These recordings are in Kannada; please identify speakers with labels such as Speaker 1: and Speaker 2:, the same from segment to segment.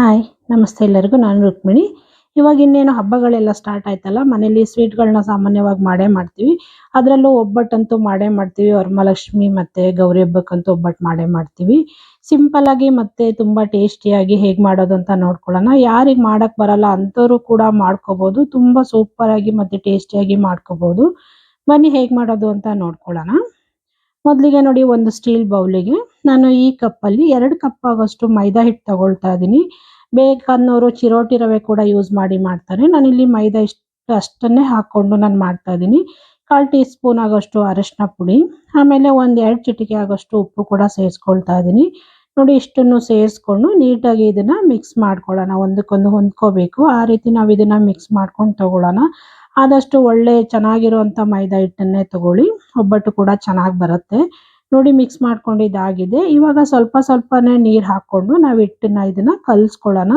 Speaker 1: ಹಾಯ್ ನಮಸ್ತೆ ಎಲ್ಲರಿಗೂ. ನಾನು ರುಕ್ಮಿಣಿ. ಇವಾಗ ಇನ್ನೇನು ಹಬ್ಬಗಳೆಲ್ಲ ಸ್ಟಾರ್ಟ್ ಆಯ್ತಲ್ಲ, ಮನೇಲಿ ಸ್ವೀಟ್ಗಳನ್ನ ಸಾಮಾನ್ಯವಾಗಿ ಮಾಡೇ ಮಾಡ್ತೀವಿ. ಅದರಲ್ಲೂ ಒಬ್ಬಟ್ಟಂತೂ ಮಾಡೇ ಮಾಡ್ತೀವಿ. ವರಮಹಾಲಕ್ಷ್ಮಿ ಮತ್ತೆ ಗೌರಿ ಹಬ್ಬಕ್ಕಂತೂ ಒಬ್ಬಟ್ಟು ಮಾಡೇ ಮಾಡ್ತೀವಿ. ಸಿಂಪಲ್ ಆಗಿ ಮತ್ತೆ ತುಂಬಾ ಟೇಸ್ಟಿಯಾಗಿ ಹೇಗೆ ಮಾಡೋದು ಅಂತ ನೋಡ್ಕೊಳ್ಳೋಣ. ಯಾರಿಗೆ ಮಾಡಕ್ ಬರಲ್ಲ ಅಂಥವ್ರು ಕೂಡ ಮಾಡ್ಕೋಬಹುದು. ತುಂಬಾ ಸೂಪರ್ ಆಗಿ ಮತ್ತೆ ಟೇಸ್ಟಿಯಾಗಿ ಮಾಡ್ಕೋಬಹುದು. ಬನ್ನಿ ಹೇಗೆ ಮಾಡೋದು ಅಂತ ನೋಡ್ಕೊಳ್ಳೋಣ. ಮೊದಲಿಗೆ ನೋಡಿ, ಒಂದು ಸ್ಟೀಲ್ ಬೌಲಿಗೆ ನಾನು ಈ ಕಪ್ಪಲ್ಲಿ 2 ಕಪ್ ಆಗೋಷ್ಟು ಮೈದಾ ಹಿಟ್ಟು ತಗೊಳ್ತಾ ಇದ್ದೀನಿ. ಬೇಕನ್ನೋರು ಚಿರೋಟಿ ರವೆ ಕೂಡ ಯೂಸ್ ಮಾಡಿ ಮಾಡ್ತಾರೆ. ನಾನಿಲ್ಲಿ ಮೈದಾ ಅಷ್ಟನ್ನೇ ಹಾಕ್ಕೊಂಡು ನಾನು ಮಾಡ್ತಾ ಇದ್ದೀನಿ. 1/4 ಟೀ ಸ್ಪೂನ್ ಆಗೋಷ್ಟು ಅರಶಿನ ಪುಡಿ, ಆಮೇಲೆ 2 ಚಿಟಿಕೆ ಆಗೋಷ್ಟು ಉಪ್ಪು ಕೂಡ ಸೇರಿಸ್ಕೊಳ್ತಾ ಇದ್ದೀನಿ. ನೋಡಿ, ಇಷ್ಟನ್ನು ಸೇರಿಸ್ಕೊಂಡು ನೀಟಾಗಿ ಇದನ್ನ ಮಿಕ್ಸ್ ಮಾಡ್ಕೊಳ್ಳೋಣ. ಒಂದಕ್ಕೊಂದು ಹೊಂದ್ಕೋಬೇಕು. ಆ ರೀತಿ ನಾವು ಇದನ್ನ ಮಿಕ್ಸ್ ಮಾಡ್ಕೊಂಡು ತಗೊಳ್ಳೋಣ. ಆದಷ್ಟು ಒಳ್ಳೆ ಚೆನ್ನಾಗಿರುವಂಥ ಮೈದಾ ಹಿಟ್ಟನ್ನೇ ತಗೊಳ್ಳಿ. ಒಬ್ಬಟ್ಟು ಕೂಡ ಚೆನ್ನಾಗಿ ಬರುತ್ತೆ. ನೋಡಿ, ಮಿಕ್ಸ್ ಮಾಡ್ಕೊಂಡಿದ್ದಾಗಿದೆ. ಇವಾಗ ಸ್ವಲ್ಪ ಸ್ವಲ್ಪನೇ ನೀರು ಹಾಕ್ಕೊಂಡು ನಾವು ಇದನ್ನ ಕಲಿಸ್ಕೊಳ್ಳೋಣ.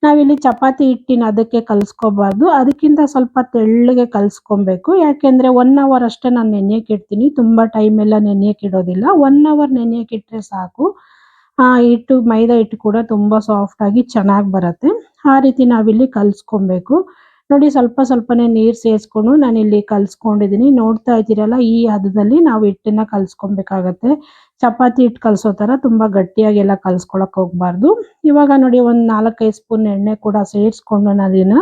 Speaker 1: ನಾವಿಲ್ಲಿ ಚಪಾತಿ ಹಿಟ್ಟಿನ ಅದಕ್ಕೆ ಕಲಿಸ್ಕೋಬಾರ್ದು. ಅದಕ್ಕಿಂತ ಸ್ವಲ್ಪ ತೆಳ್ಳಗೆ ಕಲಿಸ್ಕೊಬೇಕು. ಯಾಕೆಂದರೆ 1 ಅವರ್ ಅಷ್ಟೇ ನಾನು ನೆನೆಯಕ್ಕೆ ಇಡ್ತೀನಿ. ತುಂಬ ಟೈಮ್ ಎಲ್ಲ ನೆನೆಯಕ್ಕೆ ಇಡೋದಿಲ್ಲ. 1 ಅವರ್ ನೆನೆಯಕ್ಕೆ ಇಟ್ಟರೆ ಸಾಕು. ಮೈದಾ ಹಿಟ್ಟು ಕೂಡ ತುಂಬ ಸಾಫ್ಟಾಗಿ ಚೆನ್ನಾಗಿ ಬರುತ್ತೆ. ಆ ರೀತಿ ನಾವಿಲ್ಲಿ ಕಲಿಸ್ಕೊಬೇಕು. ನೋಡಿ, ಸ್ವಲ್ಪ ಸ್ವಲ್ಪನೇ ನೀರು ಸೇರಿಸ್ಕೊಂಡು ನಾನಿಲ್ಲಿ ಕಲಿಸ್ಕೊಂಡಿದ್ದೀನಿ. ನೋಡ್ತಾ ಇದ್ದೀರಲ್ಲ, ಈ ಹದದಲ್ಲಿ ನಾವು ಹಿಟ್ಟನ್ನ ಕಲಿಸ್ಕೊಬೇಕಾಗತ್ತೆ. ಚಪಾತಿ ಹಿಟ್ಟು ಕಲಸೋ ಥರ ತುಂಬ ಗಟ್ಟಿಯಾಗೆಲ್ಲ ಕಲಿಸ್ಕೊಳಕ್ಕೆ ಹೋಗಬಾರ್ದು. ಇವಾಗ ನೋಡಿ, ಒಂದು 4-5 ಸ್ಪೂನ್ ಎಣ್ಣೆ ಕೂಡ ಸೇರಿಸ್ಕೊಂಡು ನಾನು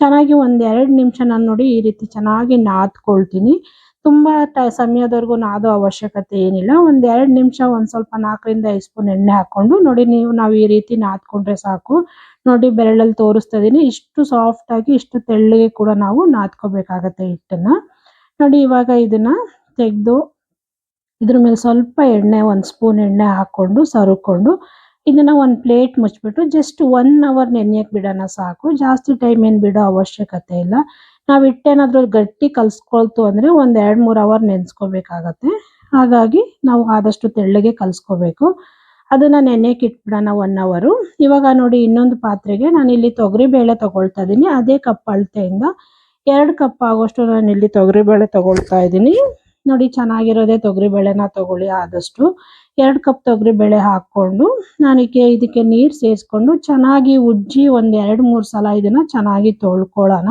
Speaker 1: ಚೆನ್ನಾಗಿ 2 ನಿಮಿಷ ನಾನು ನೋಡಿ ಈ ರೀತಿ ಚೆನ್ನಾಗಿ ನಾದ್ಕೊಳ್ತೀನಿ. ತುಂಬ ಸಮಯದವರೆಗೂ ನಾದೋ ಅವಶ್ಯಕತೆ ಏನಿಲ್ಲ. 2 ನಿಮಿಷ ಸ್ವಲ್ಪ 4-5 ಸ್ಪೂನ್ ಎಣ್ಣೆ ಹಾಕ್ಕೊಂಡು ನೋಡಿ, ನಾವು ಈ ರೀತಿ ನಾದ್ಕೊಂಡ್ರೆ ಸಾಕು. ನೋಡಿ, ಬೆರಳಲ್ಲಿ ತೋರಿಸ್ತಾ ಇದ್ದೀನಿ. ಇಷ್ಟು ಸಾಫ್ಟಾಗಿ ಇಷ್ಟು ತೆಳ್ಳಗೆ ಕೂಡ ನಾವು ನಾದ್ಕೋಬೇಕಾಗತ್ತೆ ಹಿಟ್ಟನ್ನ. ನೋಡಿ, ಇವಾಗ ಇದನ್ನ ತೆಗೆದು ಇದ್ರ ಮೇಲೆ ಸ್ವಲ್ಪ ಎಣ್ಣೆ, 1 ಸ್ಪೂನ್ ಎಣ್ಣೆ ಹಾಕ್ಕೊಂಡು ಸವರ್ಕೊಂಡು ಇದನ್ನ ಒಂದು ಪ್ಲೇಟ್ ಮುಚ್ಚಿಬಿಟ್ಟು ಜಸ್ಟ್ 1 ಅವರ್ ನೆನೆಯಕ್ಕೆ ಬಿಡೋಣ ಸಾಕು. ಜಾಸ್ತಿ ಟೈಮ್ ಏನು ಬಿಡೋ ಅವಶ್ಯಕತೆ ಇಲ್ಲ. ನಾವು ಹಿಟ್ಟೇನಾದ್ರೂ ಗಟ್ಟಿ ಕಲಿಸ್ಕೊಳ್ತು ಅಂದರೆ 2-3 ಅವರ್ ನೆನೆಸ್ಕೋಬೇಕಾಗತ್ತೆ. ಹಾಗಾಗಿ ನಾವು ಆದಷ್ಟು ತೆಳ್ಳಗೆ ಕಲಿಸ್ಕೋಬೇಕು. ಅದನ್ನ ನೆನೆಯಕ್ಕೆ ಇಟ್ಬಿಡೋಣ 1 ಅವರು. ಇವಾಗ ನೋಡಿ, ಇನ್ನೊಂದು ಪಾತ್ರೆಗೆ ನಾನಿಲ್ಲಿ ತೊಗರಿಬೇಳೆ ತಗೊಳ್ತಾ ಇದ್ದೀನಿ. ಅದೇ ಕಪ್ ಅಳತೆಯಿಂದ 2 ಕಪ್ ಆಗೋಷ್ಟು ನಾನಿಲ್ಲಿ ತೊಗರಿಬೇಳೆ ತಗೊಳ್ತಾ ಇದ್ದೀನಿ. ನೋಡಿ, ಚೆನ್ನಾಗಿರೋದೇ ತೊಗರಿಬೇಳೆನ ತಗೊಳ್ಳಿ ಆದಷ್ಟು. 2 ಕಪ್ ತೊಗರಿಬೇಳೆ ಹಾಕ್ಕೊಂಡು ಇದಕ್ಕೆ ನೀರು ಸೇರಿಸ್ಕೊಂಡು ಚೆನ್ನಾಗಿ ಉಜ್ಜಿ 2-3 ಸಲ ಇದನ್ನ ಚೆನ್ನಾಗಿ ತೊಳ್ಕೊಳ್ಳೋಣ.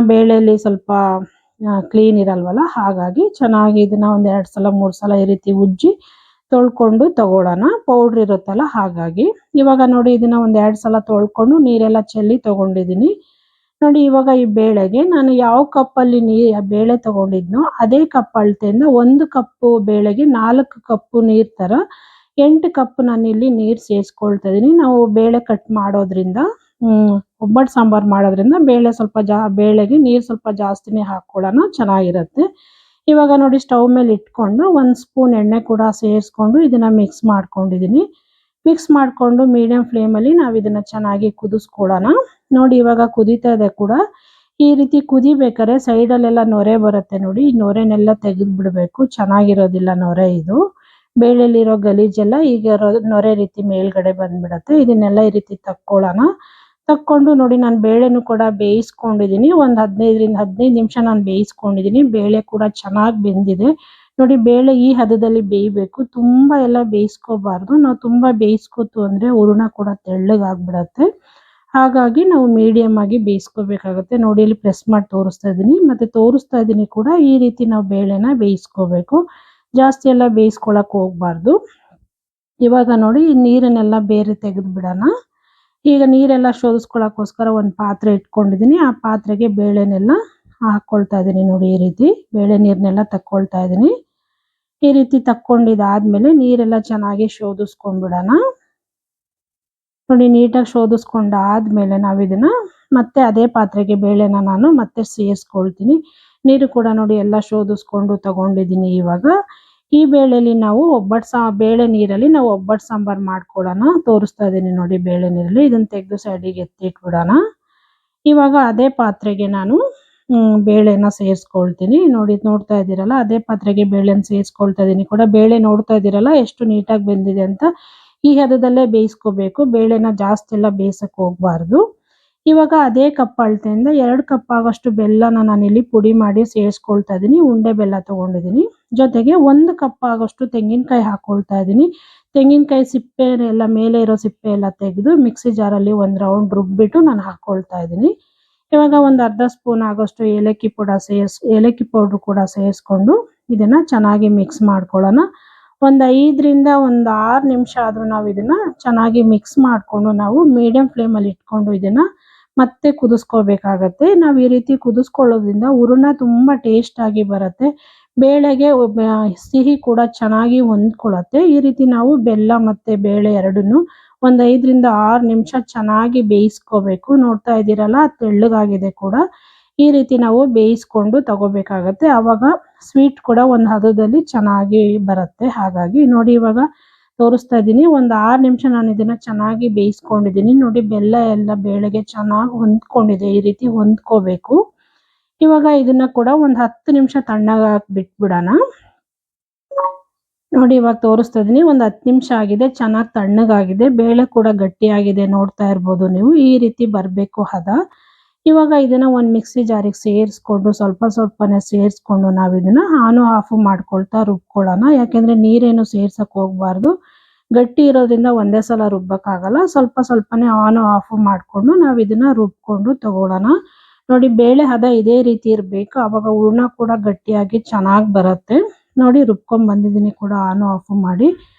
Speaker 1: ಬೇಳೆಯಲ್ಲಿ ಸ್ವಲ್ಪ ಕ್ಲೀನ್ ಇರಲ್ವಲ್ಲ, ಹಾಗಾಗಿ ಚೆನ್ನಾಗಿ ಇದನ್ನ 2 ಸಲ 3 ಸಲ ಈ ರೀತಿ ಉಜ್ಜಿ ತೊಳ್ಕೊಂಡು ತಗೊಳ್ಳೋಣ. ಪೌಡ್ರ್ ಇರುತ್ತಲ್ಲ, ಹಾಗಾಗಿ. ಇವಾಗ ನೋಡಿ, ಇದನ್ನ 2 ಸಲ ತೊಳ್ಕೊಂಡು ನೀರೆಲ್ಲ ಚೆಲ್ಲಿ ತಗೊಂಡಿದ್ದೀನಿ. ನೋಡಿ, ಇವಾಗ ಈ ಬೇಳೆಗೆ ನಾನು ಯಾವ ಕಪ್ಪಲ್ಲಿ ಬೇಳೆ ತಗೊಂಡಿದ್ನೋ ಅದೇ ಕಪ್ ಅಳತೆಯಿಂದ 1 ಕಪ್ಪು ಬೇಳೆಗೆ 4 ಕಪ್ಪು ನೀರು ಥರ 8 ಕಪ್ ನಾನಿಲ್ಲಿ ನೀರು ಸೇರಿಸ್ಕೊಳ್ತಾ ಇದ್ದೀನಿ. ನಾವು ಬೇಳೆ ಕಟ್ ಮಾಡೋದ್ರಿಂದ ಒಬ್ಬಟ್ಟು ಸಾಂಬಾರು ಮಾಡೋದ್ರಿಂದ ಬೇಳೆಗೆ ನೀರು ಸ್ವಲ್ಪ ಜಾಸ್ತಿನೇ ಹಾಕ್ಕೊಳ್ಳೋಣ, ಚೆನ್ನಾಗಿರುತ್ತೆ. ಇವಾಗ ನೋಡಿ, ಸ್ಟವ್ ಮೇಲೆ ಇಟ್ಕೊಂಡು 1 ಸ್ಪೂನ್ ಎಣ್ಣೆ ಕೂಡ ಸೇರಿಸ್ಕೊಂಡು ಇದನ್ನ ಮಿಕ್ಸ್ ಮಾಡ್ಕೊಂಡಿದ್ದೀನಿ. ಮಿಕ್ಸ್ ಮಾಡಿಕೊಂಡು ಮೀಡಿಯಂ ಫ್ಲೇಮಲ್ಲಿ ನಾವು ಇದನ್ನ ಚೆನ್ನಾಗಿ ಕುದಿಸ್ಕೊಳ್ಳೋಣ. ನೋಡಿ, ಇವಾಗ ಕುದೀತಾ ಇದೆ ಕೂಡ. ಈ ರೀತಿ ಕುದಿಬೇಕಾದ್ರೆ ಸೈಡಲ್ಲೆಲ್ಲ ನೊರೆ ಬರುತ್ತೆ ನೋಡಿ. ಈ ನೊರೆನೆಲ್ಲ ತೆಗೆದು ಬಿಡಬೇಕು. ಚೆನ್ನಾಗಿರೋದಿಲ್ಲ ನೊರೆ ಇದು. ಬೇಳೆಲಿರೋ ಗಲೀಜೆಲ್ಲ ಈಗ ನೊರೆ ರೀತಿ ಮೇಲ್ಗಡೆ ಬಂದ್ಬಿಡತ್ತೆ. ಇದನ್ನೆಲ್ಲ ಈ ರೀತಿ ತಕ್ಕೊಂಡು ನೋಡಿ, ನಾನು ಬೇಳೆನೂ ಕೂಡ ಬೇಯಿಸ್ಕೊಂಡಿದ್ದೀನಿ. ಒಂದು 15 ನಿಮಿಷ ನಾನು ಬೇಯಿಸ್ಕೊಂಡಿದ್ದೀನಿ. ಬೇಳೆ ಕೂಡ ಚೆನ್ನಾಗಿ ಬೆಂದಿದೆ. ನೋಡಿ, ಬೇಳೆ ಈ ಹದದಲ್ಲಿ ಬೇಯಬೇಕು. ತುಂಬ ಎಲ್ಲ ಬೇಯಿಸ್ಕೋಬಾರ್ದು. ನಾವು ತುಂಬ ಬೇಯಿಸ್ಕೊತು ಅಂದರೆ ಹೂರಣ ಕೂಡ ತೆಳ್ಳಗಾಗ್ಬಿಡತ್ತೆ. ಹಾಗಾಗಿ ನಾವು ಮೀಡಿಯಮ್ ಆಗಿ ಬೇಯಿಸ್ಕೋಬೇಕಾಗುತ್ತೆ. ನೋಡಿ, ಇಲ್ಲಿ ಪ್ರೆಸ್ ಮಾಡಿ ತೋರಿಸ್ತಾ ಇದ್ದೀನಿ ಕೂಡ. ಈ ರೀತಿ ನಾವು ಬೇಳೆನ ಬೇಯಿಸ್ಕೋಬೇಕು. ಜಾಸ್ತಿ ಎಲ್ಲ ಬೇಯಿಸ್ಕೊಳಕ್ಕೆ ಹೋಗಬಾರ್ದು. ಇವಾಗ ನೋಡಿ, ಈ ನೀರನ್ನೆಲ್ಲ ಬೇರೆ ತೆಗೆದು ಬಿಡೋಣ. ಈಗ ನೀರೆಲ್ಲ ಶೋಧಿಸ್ಕೊಳ್ಳೋಕ್ಕೋಸ್ಕರ ಒಂದು ಪಾತ್ರೆ ಇಟ್ಕೊಂಡಿದ್ದೀನಿ. ಆ ಪಾತ್ರೆಗೆ ಬೇಳೆನೆಲ್ಲ ಹಾಕ್ಕೊಳ್ತಾ ಇದ್ದೀನಿ. ನೋಡಿ, ಈ ರೀತಿ ಬೇಳೆ ನೀರನ್ನೆಲ್ಲ ತಕ್ಕೊಳ್ತಾ ಇದ್ದೀನಿ. ಈ ರೀತಿ ತಕ್ಕೊಂಡಿದ್ದಾದ್ಮೇಲೆ ನೀರೆಲ್ಲ ಚೆನ್ನಾಗಿ ಶೋಧಿಸ್ಕೊಂಡ್ಬಿಡೋಣ. ನೋಡಿ, ನೀಟಾಗಿ ಶೋಧಿಸ್ಕೊಂಡಾದ್ಮೇಲೆ ನಾವು ಇದನ್ನ ಮತ್ತೆ ಅದೇ ಪಾತ್ರೆಗೆ ಬೇಳೆನ ನಾನು ಮತ್ತೆ ಸೇರಿಸ್ಕೊಳ್ತೀನಿ. ನೀರು ಕೂಡ ನೋಡಿ ಎಲ್ಲ ಶೋಧಿಸ್ಕೊಂಡು ತಗೊಂಡಿದ್ದೀನಿ. ಇವಾಗ ಈ ಬೇಳೆಲಿ ನಾವು ಬೇಳೆ ನೀರಲ್ಲಿ ನಾವು ಒಬ್ಬಟ್ಟು ಸಾಂಬಾರು ಮಾಡ್ಕೊಳ್ಳೋಣ. ತೋರಿಸ್ತಾ ಇದ್ದೀನಿ ನೋಡಿ, ಬೇಳೆ ನೀರಲ್ಲಿ ಇದನ್ನ ತೆಗೆದು ಸೈಡಿಗೆ ಎತ್ತಿಟ್ಬಿಡೋಣ. ಇವಾಗ ಅದೇ ಪಾತ್ರೆಗೆ ನಾನು ಬೇಳೆನ ಸೇರಿಸ್ಕೊಳ್ತೀನಿ. ನೋಡ್ತಾ ಇದ್ದೀರಲ್ಲ, ಅದೇ ಪಾತ್ರೆಗೆ ಬೇಳೆನ ಸೇರಿಸ್ಕೊಳ್ತಾ ಇದ್ದೀನಿ ಕೂಡ. ಬೇಳೆ ನೋಡ್ತಾ ಇದ್ದೀರಲ್ಲ ಎಷ್ಟು ನೀಟಾಗಿ ಬೆಂದಿದೆ ಅಂತ. ಈ ಹದದಲ್ಲೇ ಬೇಯಿಸ್ಕೋಬೇಕು. ಬೇಳೆನ ಜಾಸ್ತಿ ಎಲ್ಲ ಬೇಯಿಸಕ್ಕೆ ಹೋಗಬಾರ್ದು. ಇವಾಗ ಅದೇ ಕಪ್ ಅಳತೆಯಿಂದ 2 ಕಪ್ ಆಗೋಷ್ಟು ಬೆಲ್ಲನ ನಾನಿಲ್ಲಿ ಪುಡಿ ಮಾಡಿ ಸೇರಿಸ್ಕೊಳ್ತಾ ಇದ್ದೀನಿ. ಉಂಡೆ ಬೆಲ್ಲ ತಗೊಂಡಿದ್ದೀನಿ. ಜೊತೆಗೆ 1 ಕಪ್ ಆಗೋಷ್ಟು ತೆಂಗಿನಕಾಯಿ ಹಾಕ್ಕೊಳ್ತಾ ಇದ್ದೀನಿ. ತೆಂಗಿನಕಾಯಿ ಸಿಪ್ಪೆ ಎಲ್ಲ ಮೇಲೆ ಇರೋ ಸಿಪ್ಪೆ ಎಲ್ಲ ತೆಗೆದು ಮಿಕ್ಸಿ ಜಾರಲ್ಲಿ ಒಂದು ರೌಂಡ್ ರುಬ್ಬಿಟ್ಟು ನಾನು ಹಾಕೊಳ್ತಾ ಇದ್ದೀನಿ. ಇವಾಗ ಒಂದು ಅರ್ಧ ಸ್ಪೂನ್ ಆಗೋಷ್ಟು ಏಲಕ್ಕಿ ಪೌಡ್ರ್ ಕೂಡ ಸೇರಿಸ್ಕೊಂಡು ಇದನ್ನ ಚೆನ್ನಾಗಿ ಮಿಕ್ಸ್ ಮಾಡ್ಕೊಳ್ಳೋಣ. ಒಂದು 5ರಿಂದ ಒಂದು 6 ನಿಮಿಷ ಆದರೂ ನಾವು ಇದನ್ನ ಚೆನ್ನಾಗಿ ಮಿಕ್ಸ್ ಮಾಡಿಕೊಂಡು ನಾವು ಮೀಡಿಯಂ ಫ್ಲೇಮಲ್ಲಿ ಇಟ್ಕೊಂಡು ಇದನ್ನ ಮತ್ತೆ ಕುದಿಸ್ಕೋಬೇಕಾಗತ್ತೆ. ನಾವು ಈ ರೀತಿ ಕುದಿಸ್ಕೊಳ್ಳೋದ್ರಿಂದ ಹೂರಣ ತುಂಬ ಟೇಸ್ಟ್ ಆಗಿ ಬರುತ್ತೆ. ಬೇಳೆಗೆ ಸಿಹಿ ಕೂಡ ಚೆನ್ನಾಗಿ ಹೊಂದ್ಕೊಳ್ಳುತ್ತೆ. ಈ ರೀತಿ ನಾವು ಬೆಲ್ಲ ಮತ್ತು ಬೇಳೆ ಎರಡನ್ನೂ ಒಂದು 5ರಿಂದ 6 ನಿಮಿಷ ಚೆನ್ನಾಗಿ ಬೇಯಿಸ್ಕೋಬೇಕು. ನೋಡ್ತಾ ಇದ್ದೀರಲ್ಲ ತೆಳ್ಳಗಾಗಿದೆ ಕೂಡ. ಈ ರೀತಿ ನಾವು ಬೇಯಿಸ್ಕೊಂಡು ತಗೋಬೇಕಾಗತ್ತೆ. ಆವಾಗ ಸ್ವೀಟ್ ಕೂಡ ಒಂದು ಹದದಲ್ಲಿ ಚೆನ್ನಾಗಿ ಬರುತ್ತೆ. ಹಾಗಾಗಿ ನೋಡಿ ಇವಾಗ ತೋರಿಸ್ತಾ ಇದ್ದೀನಿ. ಒಂದು 6 ನಿಮಿಷ ನಾನು ಇದನ್ನ ಚೆನ್ನಾಗಿ ಬೇಯಿಸ್ಕೊಂಡಿದ್ದೀನಿ. ನೋಡಿ ಬೆಲ್ಲ ಎಲ್ಲ ಬೇಳೆಗೆ ಚೆನ್ನಾಗಿ ಹೊಂದ್ಕೊಂಡಿದೆ. ಈ ರೀತಿ ಹೊಂದ್ಕೋಬೇಕು. ಇವಾಗ ಇದನ್ನ ಕೂಡ ಒಂದು 10 ನಿಮಿಷ ತಣ್ಣಗಾಕ್ ಬಿಟ್ಬಿಡೋಣ. ನೋಡಿ ಇವಾಗ ತೋರಿಸ್ತಾ ಇದ್ದೀನಿ. ಒಂದು 10 ನಿಮಿಷ ಆಗಿದೆ. ಚೆನ್ನಾಗಿ ತಣ್ಣಗಾಗಿದೆ. ಬೇಳೆ ಕೂಡ ಗಟ್ಟಿಯಾಗಿದೆ. ನೋಡ್ತಾ ಇರ್ಬೋದು ನೀವು. ಈ ರೀತಿ ಬರಬೇಕು ಹದ. ಇವಾಗ ಇದನ್ನ ಒಂದು ಮಿಕ್ಸಿ ಜಾರಿಗೆ ಸೇರಿಸ್ಕೊಂಡು ಸ್ವಲ್ಪನೇ ಸೇರಿಸ್ಕೊಂಡು ನಾವು ಇದನ್ನ ಆನು ಆಫ್ ಮಾಡ್ಕೊಳ್ತಾ ರುಬ್ಕೊಳ್ಳೋಣ. ಯಾಕೆಂದ್ರೆ ನೀರೇನು ಸೇರ್ಸಕ್ ಹೋಗ್ಬಾರ್ದು. ಗಟ್ಟಿ ಇರೋದ್ರಿಂದ ಒಂದೇ ಸಲ ರುಬ್ಬಕ್ಕಾಗಲ್ಲ. ಸ್ವಲ್ಪನೇ ಆನು ಆಫ್ ಮಾಡ್ಕೊಂಡು ನಾವು ಇದನ್ನ ರುಬ್ಕೊಂಡು ತಗೊಳ್ಳೋಣ. ನೋಡಿ ಬೇಳೆ ಹದ ಇದೇ ರೀತಿ ಇರಬೇಕು. ಆವಾಗ ಹೂರ್ಣ ಕೂಡ ಗಟ್ಟಿಯಾಗಿ ಚೆನ್ನಾಗಿ ಬರುತ್ತೆ. ನೋಡಿ ರುಬ್ಕೊಂಡ್ ಬಂದಿದ್ದೀನಿ ಕೂಡ ಆನು ಆಫ್ ಮಾಡಿ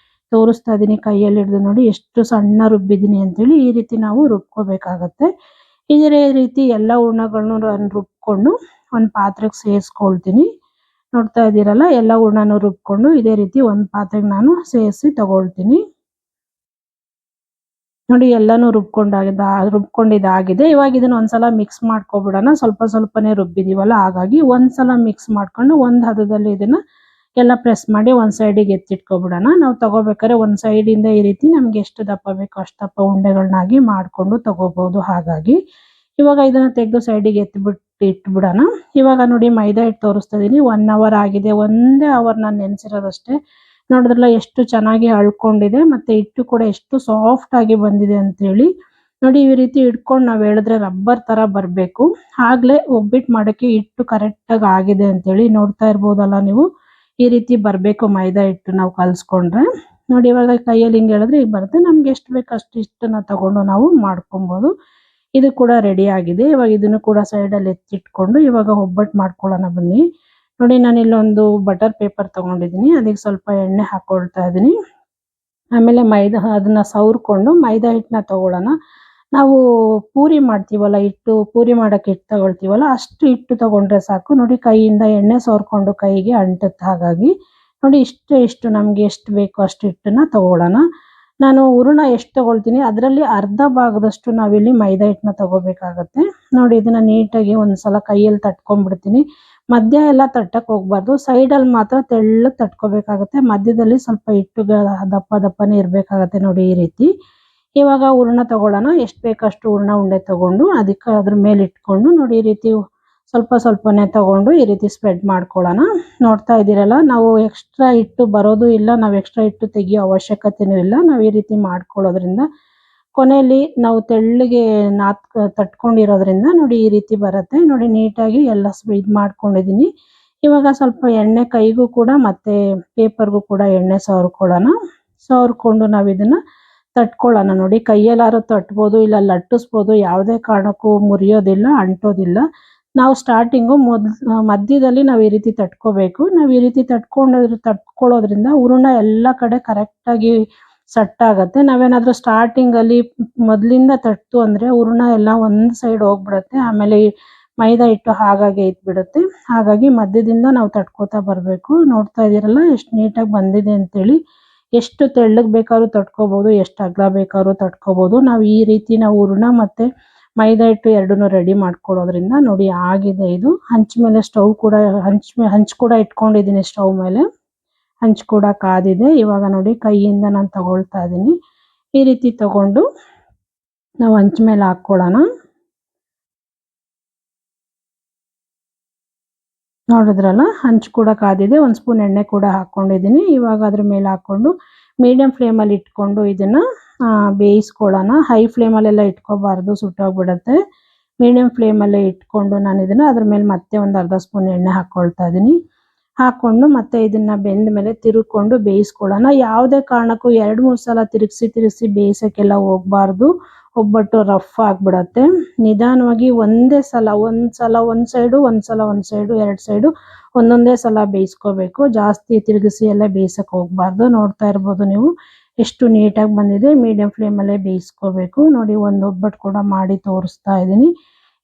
Speaker 1: ತೋರಿಸ್ತಾ ಇದ್ದೀನಿ. ಕೈಯಲ್ಲಿ ಹಿಡಿದು ನೋಡಿ ಎಷ್ಟು ಸಣ್ಣ ರುಬ್ಬಿದ್ದೀನಿ ಅಂತೇಳಿ. ಈ ರೀತಿ ನಾವು ರುಬ್ಕೋಬೇಕಾಗತ್ತೆ. ಇದೇ ರೀತಿ ಎಲ್ಲ ಹೂರ್ಣಗಳನ್ನು ನಾನು ರುಬ್ಕೊಂಡು ಒಂದು ಪಾತ್ರೆಗೆ ಸೇರಿಸ್ಕೊಳ್ತೀನಿ. ನೋಡ್ತಾ ಇದ್ದೀರಲ್ಲ ಎಲ್ಲ ಹೂರ್ಣನೂ ರುಬ್ಕೊಂಡು ಇದೇ ರೀತಿ ಒಂದು ಪಾತ್ರೆಗೆ ನಾನು ಸೇರಿಸಿ ತಗೊಳ್ತೀನಿ. ನೋಡಿ ಎಲ್ಲಾನು ರುಬ್ಕೊಂಡಿದ್ದಾಗಿದೆ. ಇವಾಗ ಇದನ್ನ ಒಂದ್ಸಲ ಮಿಕ್ಸ್ ಮಾಡ್ಕೊಬಿಡೋಣ. ಸ್ವಲ್ಪನೇ ರುಬ್ಬಿದೀವಲ್ಲ, ಹಾಗಾಗಿ ಒಂದ್ಸಲ ಮಿಕ್ಸ್ ಮಾಡ್ಕೊಂಡು ಒಂದು ಹದದಲ್ಲಿ ಇದನ್ನ ಎಲ್ಲ ಪ್ರೆಸ್ ಮಾಡಿ ಒಂದ್ ಸೈಡಿಗೆ ಎತ್ತಿಟ್ಕೊಬಿಡೋಣ. ನಾವು ತಗೋಬೇಕಾದ್ರೆ ಒಂದ್ ಸೈಡಿಂದ ಈ ರೀತಿ ನಮ್ಗೆ ಎಷ್ಟು ದಪ್ಪ ಬೇಕೋ ಅಷ್ಟು ದಪ್ಪ ಉಂಡೆಗಳನ್ನಾಗಿ ಮಾಡ್ಕೊಂಡು ತಗೋಬಹುದು. ಹಾಗಾಗಿ ಇವಾಗ ಇದನ್ನ ತೆಗೆದು ಸೈಡಿಗೆ ಇಟ್ಬಿಡೋಣ. ಇವಾಗ ನೋಡಿ ಮೈದಾ ಹಿಟ್ಟು ತೋರಿಸ್ತಾ ಇದೀನಿ. 1 ಅವರ್ ಆಗಿದೆ. ಒಂದೇ ಅವರ್ ನಾನು ನೆನೆಸಿರೋದಷ್ಟೇ. ನೋಡಿದ್ರಲ್ಲ ಎಷ್ಟು ಚೆನ್ನಾಗಿ ಅಳ್ಕೊಂಡಿದೆ. ಮತ್ತೆ ಹಿಟ್ಟು ಕೂಡ ಎಷ್ಟು ಸಾಫ್ಟ್ ಆಗಿ ಬಂದಿದೆ ಅಂತ ಹೇಳಿ. ನೋಡಿ ಈ ರೀತಿ ಇಟ್ಕೊಂಡು ನಾವು ಹೇಳಿದ್ರೆ ರಬ್ಬರ್ ತರ ಬರಬೇಕು. ಆಗ್ಲೇ ಒಬ್ಬಿಟ್ಟು ಮಾಡೋಕ್ಕೆ ಹಿಟ್ಟು ಕರೆಕ್ಟ್ ಆಗಿ ಆಗಿದೆ ಅಂತ ಹೇಳಿ. ನೋಡ್ತಾ ಇರ್ಬೋದಲ್ಲ ನೀವು. ಈ ರೀತಿ ಬರಬೇಕು ಮೈದಾ ಹಿಟ್ಟು ನಾವು ಕಲ್ಸ್ಕೊಂಡ್ರೆ. ನೋಡಿ ಇವಾಗ ಕೈಯಲ್ಲಿ ಹಿಂಗೆ ಹೇಳಿದ್ರೆ ಈಗ ಬರುತ್ತೆ. ನಮ್ಗೆ ಎಷ್ಟು ಬೇಕು ಅಷ್ಟು ಹಿಟ್ಟನ್ನ ತಗೊಂಡು ನಾವು ಮಾಡ್ಕೊಬಹುದು. ಇದು ಕೂಡ ರೆಡಿ ಆಗಿದೆ. ಇವಾಗ ಇದನ್ನು ಕೂಡ ಸೈಡಲ್ಲಿ ಎತ್ತಿಟ್ಕೊಂಡು ಇವಾಗ ಒಬ್ಬಟ್ಟು ಮಾಡ್ಕೊಳ್ಳೋಣ ಬನ್ನಿ. ನೋಡಿ ನಾನು ಇಲ್ಲೊಂದು ಬಟರ್ ಪೇಪರ್ ತಗೊಂಡಿದ್ದೀನಿ. ಅದಕ್ಕೆ ಸ್ವಲ್ಪ ಎಣ್ಣೆ ಹಾಕೊಳ್ತಾ ಇದ್ದೀನಿ. ಆಮೇಲೆ ಅದನ್ನ ಸವರ್ಕೊಂಡು ಮೈದಾ ಹಿಟ್ಟನ್ನ ತಗೊಳ್ಳೋಣ. ನಾವು ಪೂರಿ ಮಾಡ್ತೀವಲ್ಲ, ಪೂರಿ ಮಾಡಕ್ಕೆ ಹಿಟ್ಟು ತಗೊಳ್ತೀವಲ್ಲ, ಅಷ್ಟು ಹಿಟ್ಟು ತಗೊಂಡ್ರೆ ಸಾಕು. ನೋಡಿ ಕೈಯಿಂದ ಎಣ್ಣೆ ಸವರ್ಕೊಂಡು ಕೈಗೆ ಅಂಟುತ್ತೆ. ಹಾಗಾಗಿ ನೋಡಿ ಇಷ್ಟು ನಮ್ಗೆ ಎಷ್ಟು ಬೇಕೋ ಅಷ್ಟು ಹಿಟ್ಟನ್ನ ತಗೊಳ್ಳೋಣ. ನಾನು ಹೂರಣ ಎಷ್ಟು ತಗೊಳ್ತೀನಿ ಅದರಲ್ಲಿ ಅರ್ಧ ಭಾಗದಷ್ಟು ನಾವಿಲ್ಲಿ ಮೈದಾ ಹಿಟ್ಟನ್ನ ತಗೋಬೇಕಾಗತ್ತೆ. ನೋಡಿ ಇದನ್ನ ನೀಟಾಗಿ ಒಂದ್ಸಲ ಕೈಯಲ್ಲಿ ತಟ್ಕೊಂಡ್ಬಿಡ್ತೀನಿ. ಮಧ್ಯ ಎಲ್ಲ ತಟ್ಟಕ್ಕೆ ಹೋಗ್ಬಾರ್ದು. ಸೈಡಲ್ಲಿ ಮಾತ್ರ ತೆಳ್ಳಗೆ ತಟ್ಕೋಬೇಕಾಗತ್ತೆ. ಮಧ್ಯದಲ್ಲಿ ಸ್ವಲ್ಪ ಹಿಟ್ಟು ದಪ್ಪನೇ ಇರಬೇಕಾಗತ್ತೆ. ನೋಡಿ ಈ ರೀತಿ. ಇವಾಗ ಹೂರಣ ತಗೊಳ್ಳೋಣ. ಎಷ್ಟು ಬೇಕಷ್ಟು ಹೂರಣ ಉಂಡೆ ತಗೊಂಡು ಅದಕ್ಕೆ ಅದ್ರ ಮೇಲೆ ಇಟ್ಕೊಂಡು ನೋಡಿ ಈ ರೀತಿ ಸ್ವಲ್ಪನೇ ತಗೊಂಡು ಈ ರೀತಿ ಸ್ಪ್ರೆಡ್ ಮಾಡ್ಕೊಳ್ಳೋಣ. ನೋಡ್ತಾ ಇದ್ದೀರಲ್ಲ, ನಾವು ಎಕ್ಸ್ಟ್ರಾ ಹಿಟ್ಟು ಬರೋದು ಇಲ್ಲ, ನಾವು ಎಕ್ಸ್ಟ್ರಾ ಹಿಟ್ಟು ತೆಗಿಯೋ ಅವಶ್ಯಕತೆನೂ ಇಲ್ಲ. ನಾವು ಈ ರೀತಿ ಮಾಡ್ಕೊಳ್ಳೋದ್ರಿಂದ ಕೊನೆಯಲ್ಲಿ ನಾವು ತೆಳ್ಳಗೆ ತಟ್ಕೊಂಡಿರೋದ್ರಿಂದ ನೋಡಿ ಈ ರೀತಿ ಬರುತ್ತೆ. ನೋಡಿ ನೀಟಾಗಿ ಎಲ್ಲ ಇದು ಮಾಡ್ಕೊಂಡಿದ್ದೀನಿ. ಇವಾಗ ಸ್ವಲ್ಪ ಎಣ್ಣೆ ಕೈಗೂ ಕೂಡ ಮತ್ತೆ ಪೇಪರ್ಗೂ ಕೂಡ ಎಣ್ಣೆ ಸವರ್ಕೊಂಡು ನಾವು ಇದನ್ನ ತಟ್ಕೊಳ್ಳೋಣ. ನೋಡಿ ಕೈಯಲ್ಲಾರು ತಟ್ಬೋದು, ಇಲ್ಲ ಲಟ್ಟಿಸ್ಬೋದು. ಯಾವುದೇ ಕಾರಣಕ್ಕೂ ಮುರಿಯೋದಿಲ್ಲ, ಅಂಟೋದಿಲ್ಲ. ನಾವು ಸ್ಟಾರ್ಟಿಂಗು ಮಧ್ಯದಲ್ಲಿ ನಾವು ಈ ರೀತಿ ತಟ್ಕೋಬೇಕು. ನಾವು ಈ ರೀತಿ ತಟ್ಕೊಳ್ಳೋದ್ರಿಂದ ಹೂರಣ ಎಲ್ಲ ಕಡೆ ಕರೆಕ್ಟಾಗಿ ಸೆಟ್ ಆಗುತ್ತೆ. ನಾವೇನಾದ್ರೂ ಸ್ಟಾರ್ಟಿಂಗಲ್ಲಿ ಮೊದಲಿಂದ ತಟ್ಟು ಅಂದರೆ ಹೂರಣ ಎಲ್ಲ ಒಂದು ಸೈಡ್ ಹೋಗ್ಬಿಡುತ್ತೆ. ಆಮೇಲೆ ಮೈದಾ ಹಿಟ್ಟು ಹಾಗಾಗಿ ಇಟ್ಬಿಡುತ್ತೆ. ಹಾಗಾಗಿ ಮಧ್ಯದಿಂದ ನಾವು ತಟ್ಕೋತಾ ಬರಬೇಕು. ನೋಡ್ತಾ ಇದ್ದೀರಲ್ಲ ಎಷ್ಟು ನೀಟಾಗಿ ಬಂದಿದೆ ಅಂತೇಳಿ. ಎಷ್ಟು ತೆಳ್ಳಗೆ ಬೇಕಾದ್ರೂ ತಟ್ಕೋಬೋದು, ಎಷ್ಟು ಅಗಲ ಬೇಕಾದ್ರೂ ತಟ್ಕೋಬೋದು. ನಾವು ಈ ರೀತಿ ನಾವು ಹೂರಣ ಮತ್ತು ಮೈದಾ ಹಿಟ್ಟು ಎರಡನ್ನೂ ರೆಡಿ ಮಾಡ್ಕೊಳ್ಳೋದ್ರಿಂದ ನೋಡಿ ಆಗಿದೆ ಇದು. ಹಂಚು ಕೂಡ ಇಟ್ಕೊಂಡಿದ್ದೀನಿ ಸ್ಟವ್ ಮೇಲೆ. ಹಂಚು ಕೂಡ ಕಾದಿದೆ. ಇವಾಗ ನೋಡಿ ಕೈಯಿಂದ ನಾನು ತಗೊಳ್ತಾ ಇದ್ದೀನಿ. ಈ ರೀತಿ ತಗೊಂಡು ನಾವು ಹಂಚು ಮೇಲೆ ಹಾಕ್ಕೊಳ್ಳೋಣ. ನೋಡಿದ್ರಲ್ಲ, ಹಂಚು ಕೂಡ ಕಾದಿದೆ. 1 ಸ್ಪೂನ್ ಎಣ್ಣೆ ಕೂಡ ಹಾಕ್ಕೊಂಡಿದ್ದೀನಿ. ಇವಾಗ ಅದ್ರ ಮೇಲೆ ಹಾಕ್ಕೊಂಡು ಮೀಡಿಯಂ ಫ್ಲೇಮಲ್ಲಿ ಇಟ್ಕೊಂಡು ಇದನ್ನ ಬೇಯಿಸ್ಕೊಳ್ಳೋಣ. ಹೈ ಫ್ಲೇಮಲ್ಲೆಲ್ಲ ಇಟ್ಕೋಬಾರ್ದು, ಸುಟ್ಟೋಗ್ಬಿಡುತ್ತೆ. ಮೀಡಿಯಂ ಫ್ಲೇಮಲ್ಲೇ ಇಟ್ಕೊಂಡು ನಾನು ಇದನ್ನ ಅದ್ರ ಮೇಲೆ ಮತ್ತೆ ಒಂದು ಅರ್ಧ ಸ್ಪೂನ್ ಎಣ್ಣೆ ಹಾಕ್ಕೊಳ್ತಾ ಇದ್ದೀನಿ. ಹಾಕ್ಕೊಂಡು ಮತ್ತೆ ಇದನ್ನ ಬೆಂದ ಮೇಲೆ ತಿರುಕೊಂಡು ಬೇಯಿಸ್ಕೊಳ್ಳೋಣ. ಯಾವುದೇ ಕಾರಣಕ್ಕೂ 2-3 ಸಲ ತಿರುಗಿಸಿ ಬೇಯಿಸೋಕ್ಕೆಲ್ಲ ಹೋಗಬಾರ್ದು. ಒಬ್ಬಟ್ಟು ರಫ್ ಆಗಿಬಿಡತ್ತೆ. ನಿಧಾನವಾಗಿ ಒಂದೇ ಸಲ ಒಂದು ಸೈಡು, ಒಂದು ಸೈಡು, 2 ಸೈಡು ಒಂದೊಂದೇ ಸಲ ಬೇಯಿಸ್ಕೋಬೇಕು. ಜಾಸ್ತಿ ತಿರುಗಿಸಿ ಎಲ್ಲ ಬೇಯಿಸಕ್ಕೆ ಹೋಗಬಾರ್ದು. ನೋಡ್ತಾ ಇರ್ಬೋದು ನೀವು ಎಷ್ಟು ನೀಟಾಗಿ ಬಂದಿದೆ. ಮೀಡಿಯಂ ಫ್ಲೇಮಲ್ಲೇ ಬೇಯಿಸ್ಕೋಬೇಕು. ನೋಡಿ, ಒಂದು ಒಬ್ಬಟ್ಟು ಕೂಡ ಮಾಡಿ ತೋರಿಸ್ತಾ ಇದ್ದೀನಿ.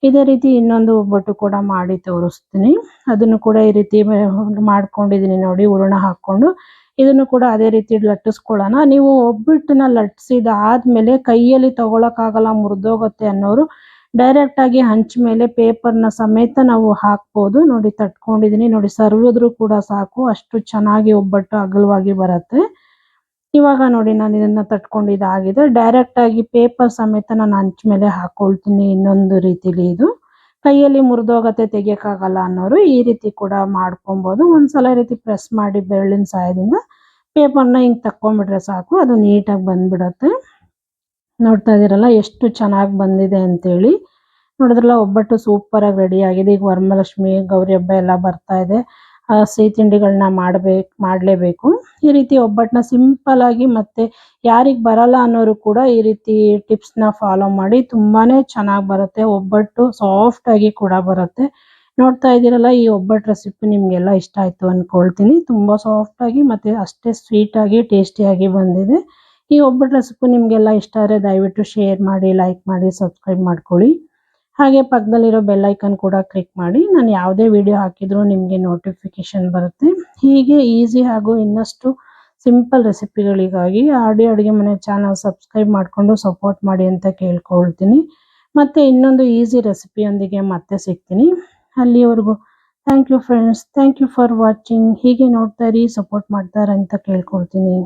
Speaker 1: ಇದೇ ರೀತಿ ಇನ್ನೊಂದು ಒಬ್ಬಟ್ಟು ಕೂಡ ಮಾಡಿ ತೋರಿಸ್ತೀನಿ. ಅದನ್ನು ಕೂಡ ಈ ರೀತಿ ಮಾಡ್ಕೊಂಡಿದ್ದೀನಿ ನೋಡಿ, ಹೂರಣ ಹಾಕ್ಕೊಂಡು. ಇದನ್ನು ಕೂಡ ಅದೇ ರೀತಿ ಲಟ್ಟಿಸ್ಕೊಳ್ಳೋಣ. ನೀವು ಒಬ್ಬಟ್ಟನ್ನ ಲಟ್ಟಿಸಿದಾದ್ಮೇಲೆ ಕೈಯಲ್ಲಿ ತಗೊಳಕ್ಕಾಗಲ್ಲ, ಮುರಿದೋಗುತ್ತೆ ಅನ್ನೋರು ಡೈರೆಕ್ಟ್ ಆಗಿ ಹಂಚ್ ಮೇಲೆ ಪೇಪರ್ನ ಸಮೇತ ನಾವು ಹಾಕ್ಬೋದು. ನೋಡಿ, ತಟ್ಕೊಂಡಿದ್ದೀನಿ ನೋಡಿ, ಸರ್ವಿದ್ರೂ ಕೂಡ ಸಾಕು, ಅಷ್ಟು ಚೆನ್ನಾಗಿ ಒಬ್ಬಟ್ಟು ಅಗಲವಾಗಿ ಬರುತ್ತೆ. ಇವಾಗ ನೋಡಿ, ನಾನು ಇದನ್ನ ತಟ್ಕೊಂಡಿದ್ದಾಗಿದೆ. ಡೈರೆಕ್ಟ್ ಆಗಿ ಪೇಪರ್ ಸಮೇತ ನಾನು ಹಂಚ್ ಮೇಲೆ ಹಾಕೊಳ್ತೀನಿ. ಇನ್ನೊಂದು ರೀತಿಲಿ ಇದು ಕೈಯಲ್ಲಿ ಮುರಿದೋಗತ್ತೆ, ತೆಗಿಯಕ್ಕಾಗಲ್ಲ ಅನ್ನೋರು ಈ ರೀತಿ ಕೂಡ ಮಾಡ್ಕೊಬೋದು. ಒಂದ್ಸಲ ಈ ರೀತಿ ಪ್ರೆಸ್ ಮಾಡಿ ಬೆರಳಿನ ಸಹಾಯದಿಂದ ಪೇಪರ್ನ ಹಿಂಗೆ ತಕ್ಕೊಂಡ್ಬಿಟ್ರೆ ಸಾಕು, ಅದು ನೀಟಾಗಿ ಬಂದ್ಬಿಡತ್ತೆ. ನೋಡ್ತಾ ಇದ್ದೀರಲ್ಲ ಎಷ್ಟು ಚೆನ್ನಾಗಿ ಬಂದಿದೆ ಅಂತೇಳಿ. ನೋಡಿದ್ರಲ್ಲ, ಒಬ್ಬಟ್ಟು ಸೂಪರ್ ಆಗಿ ರೆಡಿ ಆಗಿದೆ. ಈಗ ವರಮಹಾಲಕ್ಷ್ಮಿ, ಗೌರಿ ಹಬ್ಬ ಎಲ್ಲ ಬರ್ತಾ ಇದೆ. ಸಿಹಿ ತಿಂಡಿಗಳನ್ನ ಮಾಡಲೇಬೇಕು. ಈ ರೀತಿ ಒಬ್ಬಟ್ಟನ್ನ ಸಿಂಪಲ್ ಆಗಿ, ಮತ್ತೆ ಯಾರಿಗೆ ಬರಲ್ಲ ಅನ್ನೋರು ಕೂಡ ಈ ರೀತಿ ಟಿಪ್ಸ್ನ ಫಾಲೋ ಮಾಡಿ, ತುಂಬಾನೇ ಚೆನ್ನಾಗಿ ಬರುತ್ತೆ. ಒಬ್ಬಟ್ಟು ಸಾಫ್ಟ್ ಆಗಿ ಕೂಡ ಬರುತ್ತೆ. ನೋಡ್ತಾ ಇದ್ದೀರಲ್ಲ, ಈ ಒಬ್ಬಟ್ಟು ರೆಸಿಪಿ ನಿಮಗೆಲ್ಲ ಇಷ್ಟ ಆಯಿತು ಅಂದ್ಕೊಳ್ತೀನಿ. ತುಂಬ ಸಾಫ್ಟ್ ಆಗಿ ಮತ್ತು ಅಷ್ಟೇ ಸ್ವೀಟ್ ಆಗಿ ಟೇಸ್ಟಿಯಾಗಿ ಬಂದಿದೆ. ಈ ಒಬ್ಬಟ್ಟು ರೆಸಿಪಿ ನಿಮಗೆಲ್ಲ ಇಷ್ಟ ಆದರೆ ದಯವಿಟ್ಟು ಶೇರ್ ಮಾಡಿ, ಲೈಕ್ ಮಾಡಿ, ಸಬ್ಸ್ಕ್ರೈಬ್ ಮಾಡ್ಕೊಳ್ಳಿ. ಹಾಗೆ ಪಕ್ಕದಲ್ಲಿರೋ ಬೆಲ್ ಐಕನ್ ಕೂಡ ಕ್ಲಿಕ್ ಮಾಡಿ. ನಾನು ಯಾವುದೇ ವಿಡಿಯೋ ಹಾಕಿದರೂ ನಿಮಗೆ ನೋಟಿಫಿಕೇಶನ್ ಬರುತ್ತೆ. ಹೀಗೆ ಈಸಿ ಹಾಗೂ ಇನ್ನಷ್ಟು ಸಿಂಪಲ್ ರೆಸಿಪಿಗಳಿಗಾಗಿ ಅಡುಗೆ ಮನೆ ಚಾನಲ್ ಸಬ್ಸ್ಕ್ರೈಬ್ ಮಾಡಿಕೊಂಡು ಸಪೋರ್ಟ್ ಮಾಡಿ ಅಂತ ಕೇಳ್ಕೊಳ್ತೀನಿ. ಮತ್ತೆ ಇನ್ನೊಂದು ಈಸಿ ರೆಸಿಪಿಯೊಂದಿಗೆ ಮತ್ತೆ ಸಿಗ್ತೀನಿ. ಅಲ್ಲಿವರೆಗೂ thank you friends. Thank you for watching. ಹೀಗೆ ನೋಡ್ತಾ ಇರಿ, ಸಪೋರ್ಟ್ ಮಾಡ್ತಾರೆ ಅಂತ ಕೇಳ್ಕೊಳ್ತೀನಿ.